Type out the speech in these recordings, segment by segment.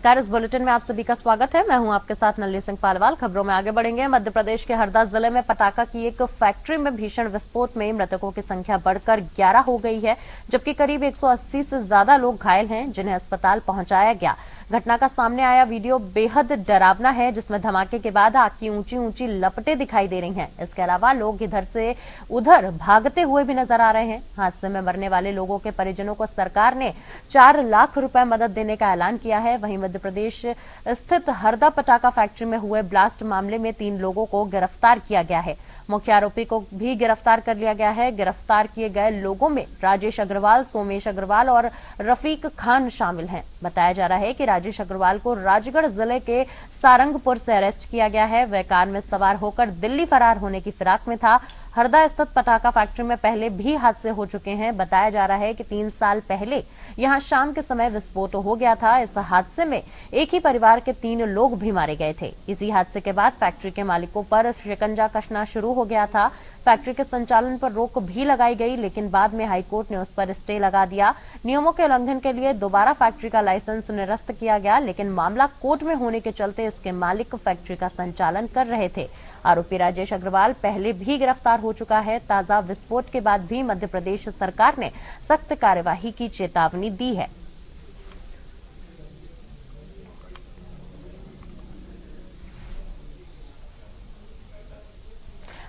नमस्कार, इस बुलेटिन में आप सभी का स्वागत है। मैं हूं आपके साथ नलिनी सिंह पालवाल। खबरों में आगे बढ़ेंगे। मध्य प्रदेश के हरदा जिले में पटाखा की एक फैक्ट्री में भीषण विस्फोट में मृतकों की संख्या बढ़कर 11 हो गई है, जबकि करीब 180 से ज्यादा लोग घायल हैं, जिन्हें अस्पताल पहुंचाया गया। घटना का सामने आया वीडियो बेहद डरावना है, जिसमें धमाके के बाद आग की ऊंची ऊंची लपटें दिखाई दे रही हैं। इसके अलावा लोग इधर से उधर भागते हुए भी नजर आ रहे हैं। हादसे में मरने वाले लोगों के परिजनों को सरकार ने 4 लाख रुपए मदद देने का ऐलान किया है। वहीं मध्य प्रदेश स्थित हरदा पटाखा फैक्ट्री में हुए ब्लास्ट मामले में 3 लोगों को गिरफ्तार किया गया है। मुख्य आरोपी को भी गिरफ्तार कर लिया गया है। गिरफ्तार किए गए लोगों में राजेश अग्रवाल, सोमेश अग्रवाल और रफीक खान शामिल हैं। बताया जा रहा है कि राजेश अग्रवाल को राजगढ़ जिले के सारंगपुर से अरेस्ट किया गया है। वह कार में सवार होकर दिल्ली फरार होने की फिराक में था। हरदा स्थित पटाखा फैक्ट्री में पहले भी हादसे हो चुके हैं। बताया जा रहा है कि 3 साल पहले यहां शाम के समय विस्फोट हो गया था। इस हादसे में एक ही परिवार के 3 लोग भी मारे गए थे। इसी हादसे के बाद फैक्ट्री के मालिकों पर शिकंजा कसना शुरू हो गया था। फैक्ट्री के संचालन पर रोक भी लगाई गई, लेकिन बाद में हाईकोर्ट ने उस पर स्टे लगा दिया। नियमों के उल्लंघन के लिए दोबारा फैक्ट्री का लाइसेंस निरस्त किया गया, लेकिन मामला कोर्ट में होने के चलते इसके मालिक फैक्ट्री का संचालन कर रहे थे। आरोपी राजेश अग्रवाल पहले भी गिरफ्तार हो चुका है। ताजा विस्फोट के बाद भी मध्य प्रदेश सरकार ने सख्त कार्यवाही की चेतावनी दी है।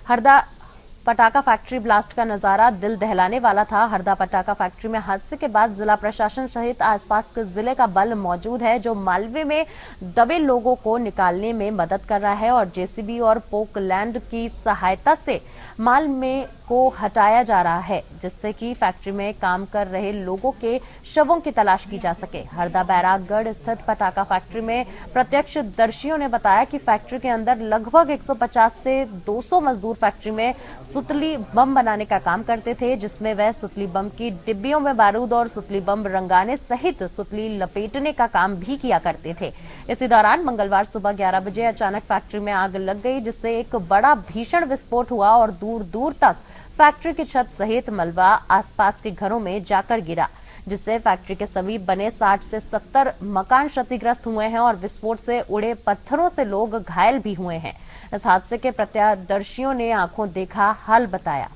हरदा पटाखा फैक्ट्री ब्लास्ट का नजारा दिल दहलाने वाला था। हरदा पटाखा फैक्ट्री में हादसे के बाद जिला प्रशासन सहित आसपास के जिले का बल मौजूद है, जो मालवे में दबे लोगों को निकालने में मदद कर रहा है और जेसीबी और पोकलैंड की सहायता से माल में को हटाया जा रहा है, जिससे कि फैक्ट्री में काम कर रहे लोगों के शवों की तलाश की जा सके। हरदा बैरागढ़ स्थित पटाखा फैक्ट्री में प्रत्यक्षदर्शियों ने बताया कि फैक्ट्री के अंदर लगभग 150 से 200 मजदूर फैक्ट्री में सुतली बम बनाने का काम करते थे, जिसमें वह सुतली बम की डिब्बियों में बारूद और सुतली बम रंगाने सहित सुतली लपेटने का काम भी किया करते थे। इसी दौरान मंगलवार सुबह 11 बजे अचानक फैक्ट्री में आग लग गई, जिससे एक बड़ा भीषण विस्फोट हुआ और दूर दूर तक फैक्ट्री की छत सहित मलबा आसपास के घरों में जाकर गिरा, जिससे फैक्ट्री के समीप बने 60 से 70 मकान क्षतिग्रस्त हुए हैं और विस्फोट से उड़े पत्थरों से लोग घायल भी हुए हैं। इस हादसे के प्रत्यक्षदर्शियों ने आंखों देखा हाल बताया।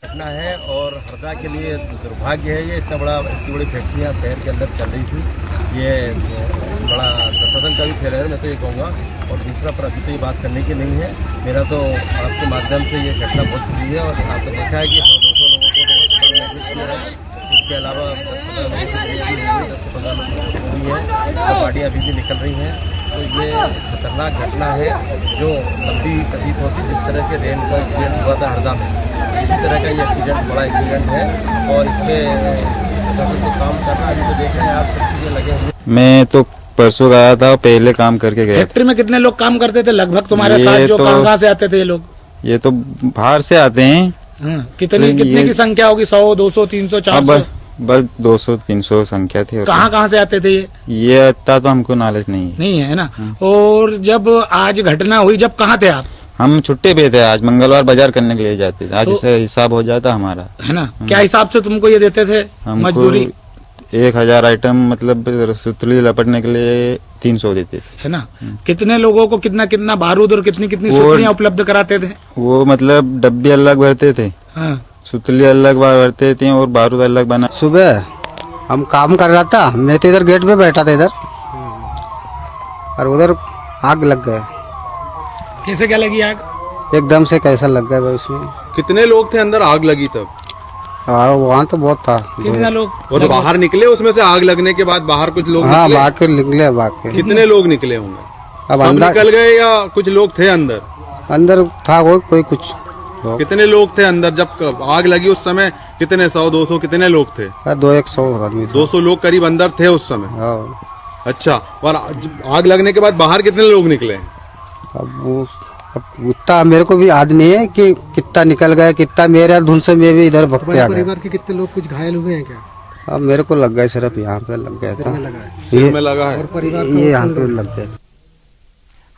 घटना है और हरदा के लिए दुर्भाग्य है। ये इतनी बड़ी फैक्ट्रियाँ शहर के अंदर चल रही थी, ये बड़ा प्रशासन का भी फेलियर है, मैं तो ये कहूँगा। और दूसरा, पर अभी तो ये बात करने की नहीं है। मेरा तो आपके माध्यम से ये घटना बहुत बुरी है और आपने देखा है कि 100-200 लोगों को अस्पताल में एडमिट किया है। इसके अलावा 10-15 लोगों की हुई है, तो गाड़ियाँ अभी भी निकल रही हैं। तो ये खतरनाक घटना है जो लंबी प्रतीत होती। जिस तरह के रेल का एक्सीडेंट हुआ था हरदा में, इसी तरह का ये एक्सीडेंट बड़ा एक्सीडेंट है और इसमें प्रशासन को काम करना। अभी तो देख रहे हैं आप, सब चीज़ें लगे हुए। मैं तो परसों गया था, पहले काम करके गया। फैक्ट्री में कितने लोग काम करते थे लगभग तुम्हारे साथ? जो कहाँ से आते थे ये लोग? ये तो बाहर से आते हैं। कितने की संख्या होगी? 100, 200, 300, 400? बस 200-300 संख्या थी। कहाँ से आते थे ये इतना तो हमको नॉलेज नहीं है ना। और जब आज घटना हुई, जब कहाँ थे आप? हम छुट्टी पे थे। आज मंगलवार बाजार करने के लिए जाते थे। आज से हिसाब हो जाता हमारा, है ना। क्या हिसाब से तुमको ये देते थे मजदूरी? 1000 आइटम, मतलब सुतली लपटने के लिए 300 देते थे, है ना। कितने लोगों को कितना कितना बारूद और कितनी कितनी सुतलियां उपलब्ध कराते थे? वो मतलब डब्बे अलग भरते थे, सुतली अलग भरते थे और बारूद अलग बना। सुबह हम काम कर रहा था, मैं तो इधर गेट पे बैठा था इधर, और उधर आग लग गया। कैसे क्या लगी आग? एकदम से कैसा लग गया उसमें। कितने लोग थे अंदर आग लगी तब? वहाँ तो बहुत था। कितना लोग? वो तो बाहर निकले उसमें से आग लगने के बाद? बाहर कुछ लोग हाँ, बाकी निकले। बाकी कितने लोग निकले होंगे? अब सब अंदर निकल गए या कुछ लोग थे अंदर? अंदर था वो कोई कुछ लोग। कितने लोग थे अंदर जब आग लगी उस समय? कितने 100-200 कितने लोग थे? 200-100 आदमी। 200 लोग करीब अंदर थे उस समय। अच्छा, और आग लगने के बाद बाहर कितने लोग निकले? अब उतना मेरे को भी याद नहीं है कि कितना निकल गया, कितना मेरे धुन से मैं भी इधर भग के आ गया। परिवार के कितने लोग कुछ घायल हुए हैं क्या? अब मेरे को लग गया, सिर्फ यहाँ पे लग गया था। सिर में लगा है। और परिवार ये यहाँ पे लग गया था।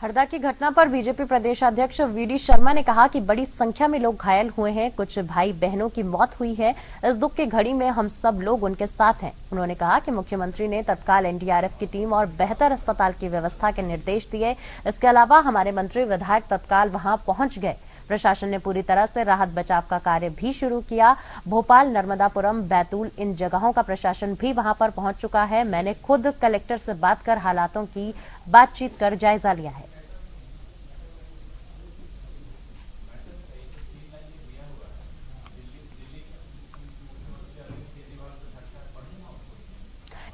हरदा की घटना पर बीजेपी प्रदेश अध्यक्ष वीडी शर्मा ने कहा कि बड़ी संख्या में लोग घायल हुए हैं, कुछ भाई बहनों की मौत हुई है। इस दुख की घड़ी में हम सब लोग उनके साथ हैं। उन्होंने कहा कि मुख्यमंत्री ने तत्काल एनडीआरएफ की टीम और बेहतर अस्पताल की व्यवस्था के निर्देश दिए। इसके अलावा हमारे मंत्री विधायक तत्काल वहां पहुंच गए। प्रशासन ने पूरी तरह से राहत बचाव का कार्य भी शुरू किया। भोपाल, नर्मदापुरम, बैतूल इन जगहों का प्रशासन भी वहां पर पहुंच चुका है। मैंने खुद कलेक्टर से बात कर हालातों की बातचीत कर जायजा लिया है।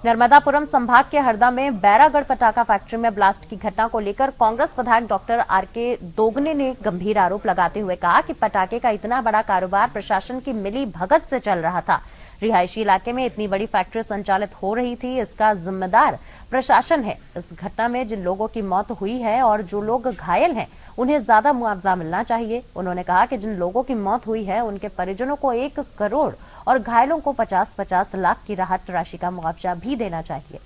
नर्मदापुरम संभाग के हरदा में बैरागढ़ पटाखा फैक्ट्री में ब्लास्ट की घटना को लेकर कांग्रेस विधायक डॉक्टर आरके दोगने ने गंभीर आरोप लगाते हुए कहा कि पटाखे का इतना बड़ा कारोबार प्रशासन की मिली भगत से चल रहा था। रिहायशी इलाके में इतनी बड़ी फैक्ट्री संचालित हो रही थी, इसका जिम्मेदार प्रशासन है। इस घटना में जिन लोगों की मौत हुई है और जो लोग घायल हैं उन्हें ज्यादा मुआवजा मिलना चाहिए। उन्होंने कहा कि जिन लोगों की मौत हुई है उनके परिजनों को 1 करोड़ और घायलों को 50-50 लाख की राहत राशि का मुआवजा भी देना चाहिए।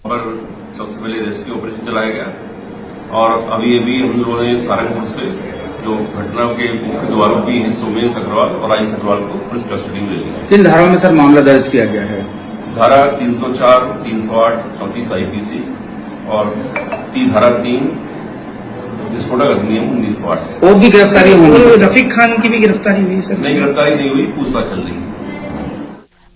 पर सबसे पहले रेस्क्यू ऑपरेशन चलाया गया और अभी हम लोगों ने सारंगपुर से जो घटना के मुख्य आरोपी हैं सोमेश अग्रवाल और आयुष अग्रवाल को पुलिस कस्टडी में ले लिया। किन धाराओं में सर मामला दर्ज किया गया है? धारा 304, 308, 34 आईपीसी और धारा 3 विस्फोटक अधिनियम 1908। और भी गिरफ्तारी हुई? रफीक खान की भी गिरफ्तारी हुई सर? नहीं, गिरफ्तारी नहीं हुई, पूछताछ चल रही है।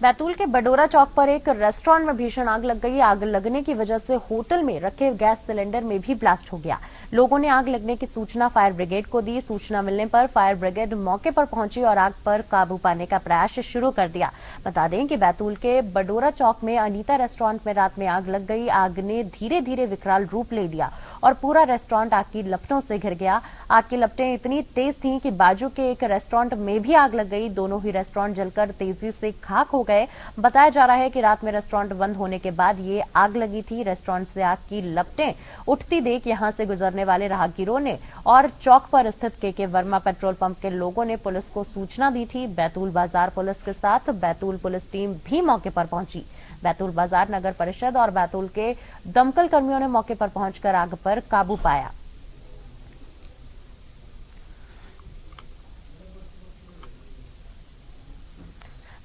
बैतूल के बडोरा चौक पर एक रेस्टोरेंट में भीषण आग लग गई। आग लगने की वजह से होटल में रखे गैस सिलेंडर में भी ब्लास्ट हो गया। लोगों ने आग लगने की सूचना फायर ब्रिगेड को दी। सूचना मिलने पर फायर ब्रिगेड मौके पर पहुंची और आग पर काबू पाने का प्रयास शुरू कर दिया। बता दें कि बैतूल के बडोरा चौक में अनीता रेस्टोरेंट में रात में आग लग गई। आग ने धीरे धीरे विकराल रूप ले लिया और पूरा रेस्टोरेंट आग की लपटों से घिर गया। आग की लपटें इतनी तेज थीं कि बाजू के एक रेस्टोरेंट में भी आग लग गई। दोनों ही रेस्टोरेंट जलकर तेजी से खाक हो गए। बताया जा रहा है कि रात में रेस्टोरेंट बंद होने के बाद ये आग लगी थी। रेस्टोरेंट से आग की लपटें उठती देख यहां से गुजरने वाले राहगीरों ने और चौक पर स्थित के वर्मा पेट्रोल पंप के लोगों ने पुलिस को सूचना दी थी। बैतूल बाजार पुलिस के साथ बैतूल पुलिस टीम भी मौके पर पहुंची। बैतूल बाजार नगर परिषद और बैतूल के दमकल कर्मियों ने मौके पर पहुंचकर आग पर काबू पाया।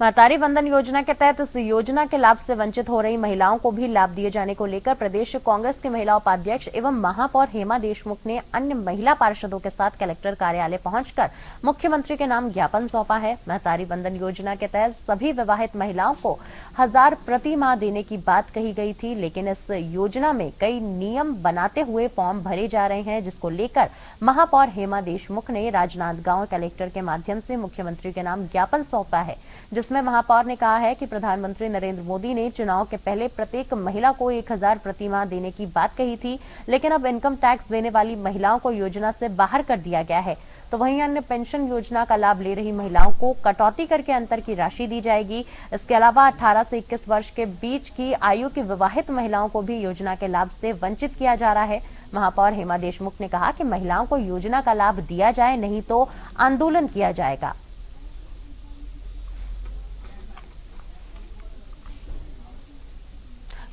महतारी वंदन योजना के तहत इस योजना के लाभ से वंचित हो रही महिलाओं को भी लाभ दिए जाने को लेकर प्रदेश कांग्रेस के महिला उपाध्यक्ष एवं महापौर हेमा देशमुख ने अन्य महिला पार्षदों के साथ कलेक्टर कार्यालय पहुंचकर मुख्यमंत्री के नाम ज्ञापन सौंपा है। महतारी वंदन योजना के तहत सभी विवाहित महिलाओं को 1000 प्रति माह देने की बात कही गई थी, लेकिन इस योजना में कई नियम बनाते हुए फॉर्म भरे जा रहे हैं, जिसको लेकर महापौर हेमा देशमुख ने राजनांदगांव कलेक्टर के माध्यम से मुख्यमंत्री के नाम ज्ञापन सौंपा है, जिसमें महापौर ने कहा है कि प्रधानमंत्री नरेंद्र मोदी ने चुनाव के पहले प्रत्येक महिला को 1000 प्रति माह देने की बात कही थी, लेकिन अब इनकम टैक्स देने वाली महिलाओं को योजना से बाहर कर दिया गया है। तो वहीं अन्य पेंशन योजना का लाभ ले रही महिलाओं को कटौती करके अंतर की राशि दी जाएगी। इसके अलावा 18 से 21 वर्ष के बीच की आयु की विवाहित महिलाओं को भी योजना के लाभ से वंचित किया जा रहा है। महापौर हेमा देशमुख ने कहा कि महिलाओं को योजना का लाभ दिया जाए, नहीं तो आंदोलन किया जाएगा।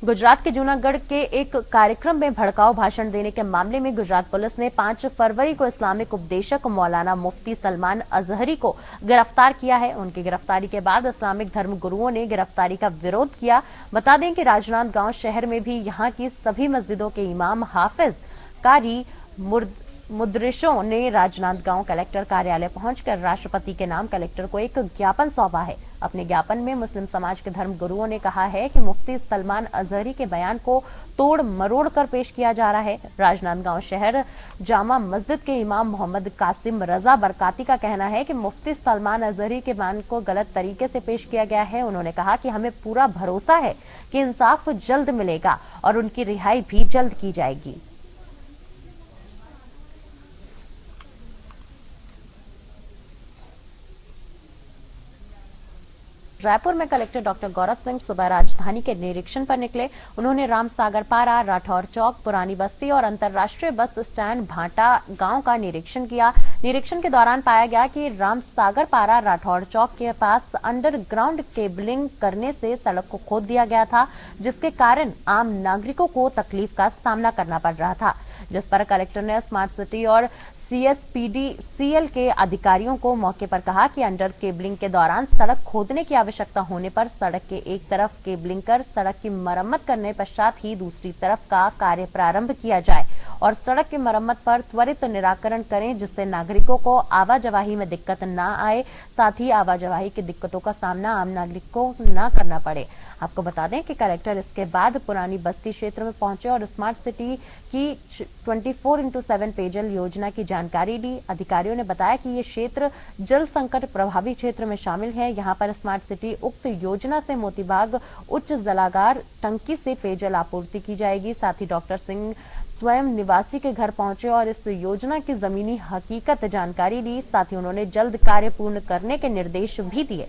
गुजरात के जूनागढ़ के एक कार्यक्रम में भड़काऊ भाषण देने के मामले में गुजरात पुलिस ने 5 फरवरी को इस्लामिक उपदेशक मौलाना मुफ्ती सलमान अजहरी को गिरफ्तार किया है। उनकी गिरफ्तारी के बाद इस्लामिक धर्म गुरुओं ने गिरफ्तारी का विरोध किया। बता दें कि राजनांदगांव शहर में भी यहां की सभी मस्जिदों के इमाम, हाफिज, कारी, मुदरिसों ने राजनांदगांव कलेक्टर कार्यालय पहुंचकर राष्ट्रपति के नाम कलेक्टर को एक ज्ञापन सौंपा है। अपने ज्ञापन में मुस्लिम समाज के धर्म गुरुओं ने कहा है कि मुफ्ती सलमान अजहरी के बयान को तोड़ मरोड़ कर पेश किया जा रहा है। राजनांदगांव शहर जामा मस्जिद के इमाम मोहम्मद कासिम रजा बरकाती का कहना है कि मुफ्ती सलमान अजहरी के बयान को गलत तरीके से पेश किया गया है। उन्होंने कहा कि हमें पूरा भरोसा है कि इंसाफ जल्द मिलेगा और उनकी रिहाई भी जल्द की जाएगी। रायपुर में कलेक्टर डॉक्टर गौरव सिंह सुबह राजधानी के निरीक्षण पर निकले। उन्होंने रामसागर पारा, राठौर चौक, पुरानी बस्ती और अंतर्राष्ट्रीय बस स्टैंड भाटा गांव का निरीक्षण किया। निरीक्षण के दौरान पाया गया कि रामसागर पारा, राठौर चौक के पास अंडरग्राउंड केबलिंग करने से सड़क को खोद दिया गया था, जिसके कारण आम नागरिकों को तकलीफ का सामना करना पड़ रहा था, जिस पर कलेक्टर ने स्मार्ट सिटी और CSPDCL के अधिकारियों को मौके पर कहा कि अंडर केबलिंग के दौरान सड़क खोदने की आवश्यकता होने पर सड़क के एक तरफ केबलिंग कर सड़क की मरम्मत करने पश्चात ही दूसरी तरफ का कार्य प्रारंभ किया जाए और सड़क की मरम्मत पर त्वरित निराकरण करें, जिससे नागरिकों को आवाजाही में दिक्कत न आए, साथ ही आवाजाही की दिक्कतों का सामना आम नागरिकों को न करना पड़े। आपको बता दें कि कलेक्टर इसके बाद पुरानी बस्ती क्षेत्र में पहुंचे और स्मार्ट सिटी की 24x7 पेयजल योजना की जानकारी ली। अधिकारियों ने बताया कि ये क्षेत्र जल संकट प्रभावी क्षेत्र में शामिल है। यहाँ पर स्मार्ट सिटी उक्त योजना से मोतीबाग उच्च जलागार टंकी से पेयजल आपूर्ति की जाएगी। साथ ही डॉक्टर सिंह स्वयं निवासी के घर पहुंचे और इस योजना की जमीनी हकीकत जानकारी ली। साथ ही उन्होंने जल्द कार्य पूर्ण करने के निर्देश भी दिए।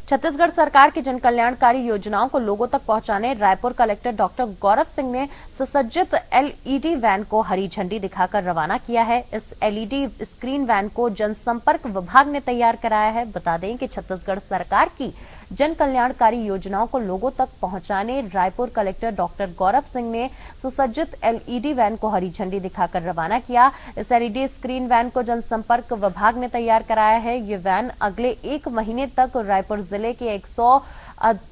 छत्तीसगढ़ सरकार की जन कल्याणकारी योजनाओं को लोगों तक पहुंचाने रायपुर कलेक्टर डॉक्टर गौरव सिंह ने सुसज्जित LED वैन को हरी झंडी दिखाकर रवाना किया है। इस LED स्क्रीन वैन को जनसंपर्क विभाग ने तैयार कराया है। बता दें कि छत्तीसगढ़ सरकार की जन कल्याणकारी योजनाओं को लोगों तक पहुंचाने रायपुर कलेक्टर डॉक्टर गौरव सिंह ने सुसज्जित LED वैन को हरी झंडी दिखाकर रवाना किया। इस LED स्क्रीन वैन को जनसंपर्क विभाग ने तैयार कराया है। ये वैन अगले 1 महीने तक रायपुर जिले के 100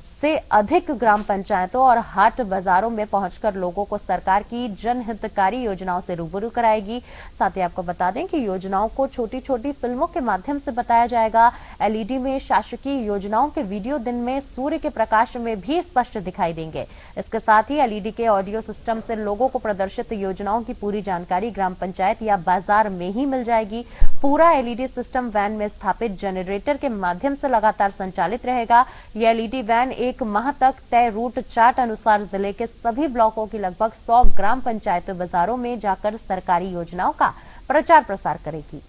से अधिक ग्राम पंचायतों और हाट बाजारों में पहुंचकर लोगों को सरकार की जनहितकारी योजनाओं से रूबरू कराएगी। साथ ही आपको बता दें कि योजनाओं को छोटी छोटी फिल्मों के माध्यम से बताया जाएगा। LED में शासकीय योजनाओं के वीडियो दिन में सूर्य के प्रकाश में भी स्पष्ट दिखाई देंगे। इसके साथ ही LED के ऑडियो सिस्टम से लोगों को प्रदर्शित योजनाओं की पूरी जानकारी ग्राम पंचायत या बाजार में ही मिल जाएगी। पूरा LED सिस्टम वैन में स्थापित जनरेटर के माध्यम से लगातार संचालित रहेगा। यह LED वैन 1 माह तक तय रूट चार्ट अनुसार जिले के सभी ब्लॉकों की लगभग 100 ग्राम पंचायतों बाजारों में जाकर सरकारी योजनाओं का प्रचार प्रसार करेगी।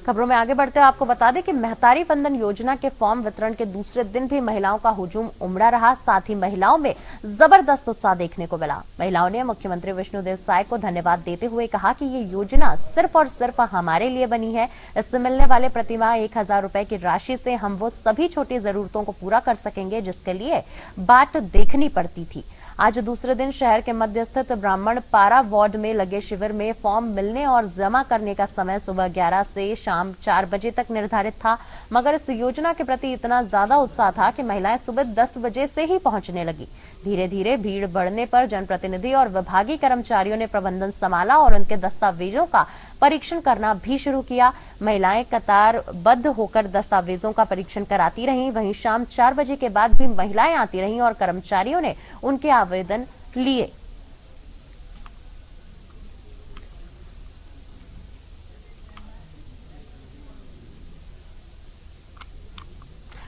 खबरों में आगे बढ़ते हुए आपको बता दें कि महतारी वंदन योजना के फॉर्म वितरण के दूसरे दिन भी महिलाओं का हुजूम उमड़ा रहा। साथ ही महिलाओं में जबरदस्त उत्साह देखने को मिला। महिलाओं ने मुख्यमंत्री विष्णुदेव साय को धन्यवाद देते हुए कहा कि ये योजना सिर्फ और सिर्फ हमारे लिए बनी है। इससे मिलने वाले प्रतिमाह 1000 रुपए की राशि से हम वो सभी छोटी जरूरतों को पूरा कर सकेंगे जिसके लिए बाट देखनी पड़ती थी। आज दूसरे दिन शहर के मध्य स्थित ब्राह्मण पारा वार्ड में लगे शिविर में फॉर्म मिलने और जमा करने का समय सुबह 11 से शाम 4 बजे तक निर्धारित था, मगर इस योजना के प्रति इतना ज्यादा उत्साह था कि महिलाएं सुबह 10 बजे से ही पहुंचने लगी। धीरे धीरे भीड़ बढ़ने पर जनप्रतिनिधि और विभागीय कर्मचारियों ने प्रबंधन संभाला और उनके दस्तावेजों का परीक्षण करना भी शुरू किया। महिलाएं कतारबद्ध होकर दस्तावेजों का परीक्षण कराती रहीं। वहीं शाम 4 बजे के बाद भी महिलाएं आती रहीं और कर्मचारियों ने उनके आवेदन लिए।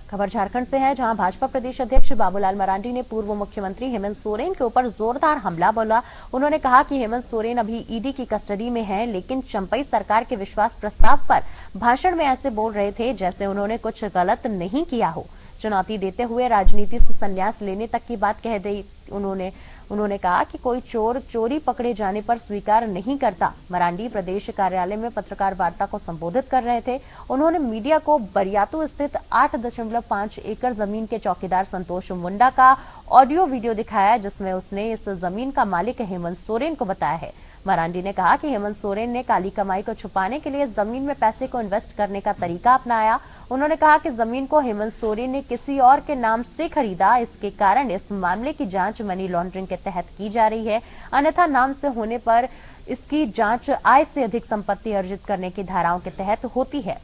खबर झारखंड से है, जहां भाजपा प्रदेश अध्यक्ष बाबूलाल मरांडी ने पूर्व मुख्यमंत्री हेमंत सोरेन के ऊपर जोरदार हमला बोला। उन्होंने कहा कि हेमंत सोरेन अभी ईडी की कस्टडी में हैं, लेकिन चंपई सरकार के विश्वास प्रस्ताव पर भाषण में ऐसे बोल रहे थे जैसे उन्होंने कुछ गलत नहीं किया हो। चुनौती देते हुए राजनीति से संन्यास लेने तक की बात कह दी। उन्होंने कहा कि कोई चोर चोरी पकड़े जाने पर स्वीकार नहीं करता। मरांडी प्रदेश कार्यालय में पत्रकार वार्ता को संबोधित कर रहे थे। उन्होंने मीडिया को बरियातू स्थित 8.5 एकड़ जमीन के चौकीदार संतोष मुंडा का ऑडियो वीडियो दिखाया, जिसमें उसने इस जमीन का मालिक हेमंत सोरेन को बताया है। मरांडी ने कहा कि हेमंत सोरेन ने काली कमाई को छुपाने के लिए जमीन में पैसे को इन्वेस्ट करने का तरीका अपनाया। उन्होंने कहा कि जमीन को हेमंत सोरेन ने किसी और के नाम से खरीदा, इसके कारण इस मामले की जांच मनी लॉन्ड्रिंग के तहत की जा रही है, अन्यथा नाम से होने पर इसकी जांच आय से अधिक संपत्ति अर्जित करने की धाराओं के तहत होती है।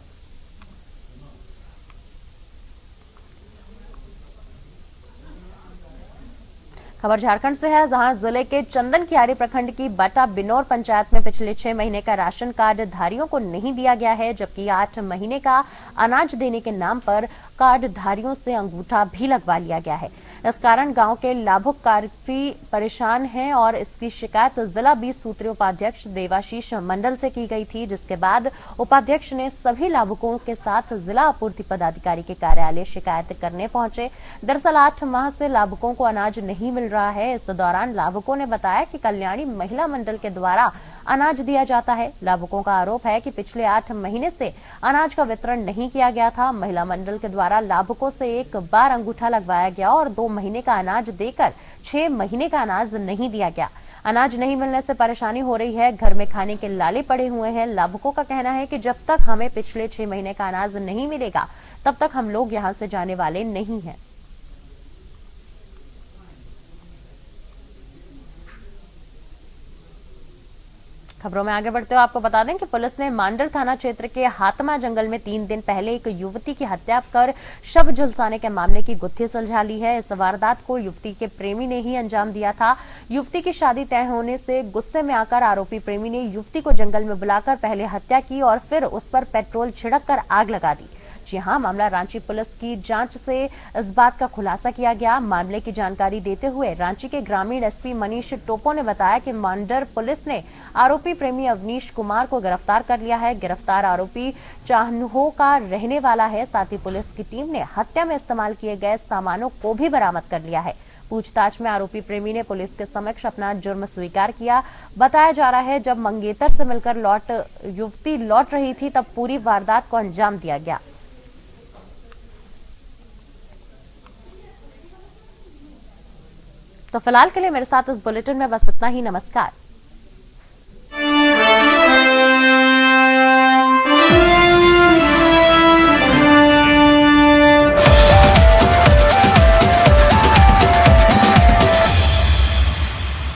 खबर झारखंड से है, जहां जिले के चंदन कियारी प्रखंड की बटा बिनौर पंचायत में पिछले 6 महीने का राशन कार्ड धारियों को नहीं दिया गया है, जबकि 8 महीने का अनाज देने के नाम पर कार्ड धारियों से अंगूठा भी लगवा लिया गया है। इस कारण गांव के लाभुक काफी परेशान हैं और इसकी शिकायत जिला 20 सूत्रीय उपाध्यक्ष देवाशीष मंडल से की गई थी, जिसके बाद उपाध्यक्ष ने सभी लाभुकों के साथ जिला आपूर्ति पदाधिकारी के कार्यालय शिकायत करने पहुंचे। दरअसल 8 माह से लाभुकों को अनाज नहीं मिल रहा है। इस दौरान लाभुकों ने बताया कि कल्याणी महिला मंडल के द्वारा अनाज दिया जाता है। लाभुकों का आरोप है कि पिछले 8 महीने से अनाज का वितरण नहीं किया गया था। महिला मंडल के द्वारा लाभुकों से एक बार अंगूठा लगवाया गया और 2 महीने का अनाज देकर 6 महीने का अनाज नहीं दिया गया। अनाज नहीं मिलने से परेशानी हो रही है, घर में खाने के लाले पड़े हुए हैं। लाभुकों का कहना है कि जब तक हमें पिछले 6 महीने का अनाज नहीं मिलेगा तब तक हम लोग यहां से जाने वाले नहीं हैं। खबरों में आगे बढ़ते हुए आपको बता दें कि पुलिस ने मांडर थाना क्षेत्र के हातमा जंगल में 3 दिन पहले एक युवती की हत्या कर शव झुलसाने के मामले की गुत्थी सुलझा ली है। इस वारदात को युवती के प्रेमी ने ही अंजाम दिया था। युवती की शादी तय होने से गुस्से में आकर आरोपी प्रेमी ने युवती को जंगल में बुलाकर पहले हत्या की और फिर उस पर पेट्रोल छिड़क कर आग लगा दी। जी हां, मामला रांची पुलिस की जांच से इस बात का खुलासा किया गया। मामले की जानकारी देते हुए रांची के ग्रामीण एसपी मनीष टोपो ने बताया कि मांडर पुलिस ने आरोपी प्रेमी अवनीश कुमार को गिरफ्तार कर लिया है। गिरफ्तार आरोपी चाहनुहो का रहने वाला है। साथ ही पुलिस की टीम ने हत्या में इस्तेमाल किए गए सामानों को भी बरामद कर लिया है। पूछताछ में आरोपी प्रेमी ने पुलिस के समक्ष अपना जुर्म स्वीकार किया। बताया जा रहा है जब मंगेतर से मिलकर युवती लौट रही थी तब पूरी वारदात को अंजाम दिया गया। तो फिलहाल के लिए मेरे साथ इस बुलेटिन में बस इतना ही। नमस्कार।